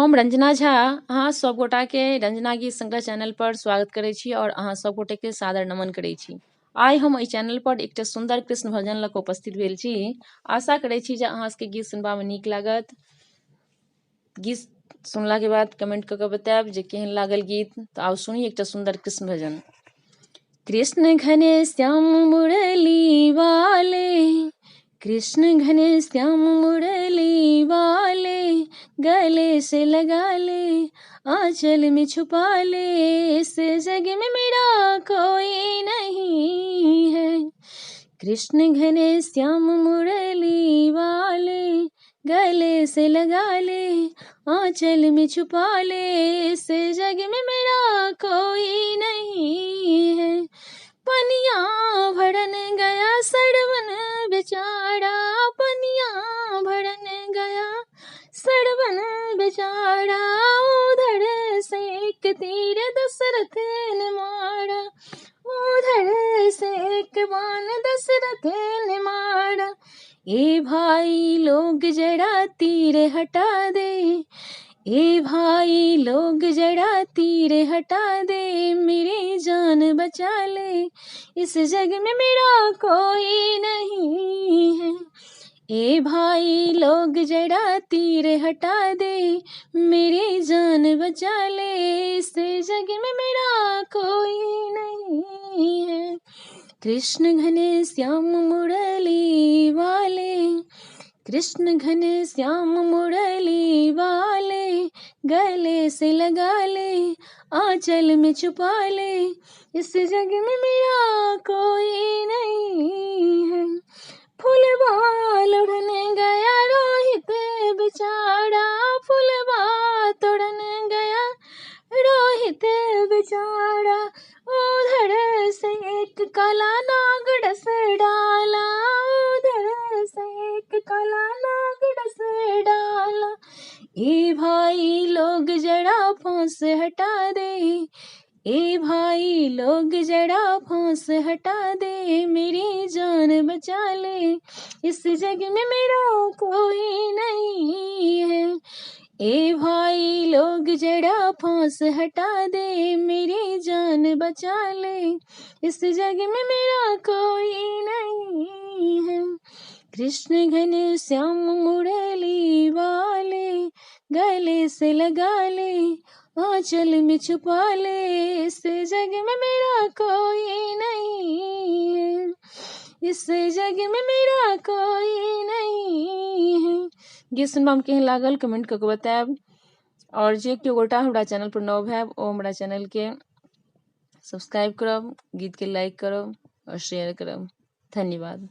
हम रंजना झा अहाँ सब गोटा के रंजना गीत संग्रह चैनल पर स्वागत करै छी और अहाँ सब गोटे के सादर नमन करै छी। आइ हम एहि चैनल पर एकटा सुंदर कृष्ण भजन लऽ कऽ उपस्थित भेल छी। आशा करै छी जे अहाँ सबके गीत सुनबा में नीक लागत। गीत सुनला के बाद कमेंट कऽ के बतायब जे केहन लागल गीत। तऽ आउ सुनी एकटा सुंदर कृष्ण भजन। कृष्ण घने श्याम मुरली वाले, कृष्ण घने श्याम मुरली वाले, गले से लगा ले आंचल में छुपा ले, इस जग में मेरा कोई नहीं है। कृष्ण घने श्याम मुरली वाले, गले से लगा ले आंचल में छुपा ले, इस जग में मेरा कोई नहीं है। पनिया भरन गया सड़वन बेचारा, पनिया भरन गया सड़वन बेचारा, उधर से एक तीर दशरथ ने मारा, उधर से एक बाण दशरथ ने मारा। ए भाई लोग जरा तीर हटा दे, ए भाई लोग जरा तीर हटा दे, मेरी जान बचा ले, इस जग में मेरा कोई नहीं है। ए भाई लोग जरा तीर हटा दे, मेरी जान बचा ले, इस जग में मेरा कोई नहीं है। कृष्ण घने श्याम मुरली वाले, कृष्ण घने श्याम मुरली वाले, गले से लगा ले आंचल में छुपा ले, इस जग में मेरा कोई नहीं है। फुलवा तोड़ने गया रोहित बेचारा, फुलवा तोड़ने गया रोहित बेचारा, उधर से एक काला नाग डस डाला, उधर से एक काला नाग डस डाला। ए भाई लोग जरा फांस हटा दे, ए भाई लोग जरा फांस हटा दे, मेरी जान बचा ले, इस जग में मेरा कोई नहीं है। ए भाई लोग जरा फांस हटा दे, मेरी जान बचा ले, इस जग में मेरा कोई नहीं है। कृष्ण घने श्याम मुरली वाले, गले से लगा ले आंचल में छुपा ले, इस जग में मेरा कोई नहीं है, इस जग में मेरा कोई नहीं है। गीत सुनबा में केहन लागल कमेंट कऽ के बतायब। और जे केओ गोटा हमरा चैनल पर नव हैब ओ हमरा चैनल के सब्सक्राइब करब, गीत के लाइक करब और शेयर करब। धन्यवाद।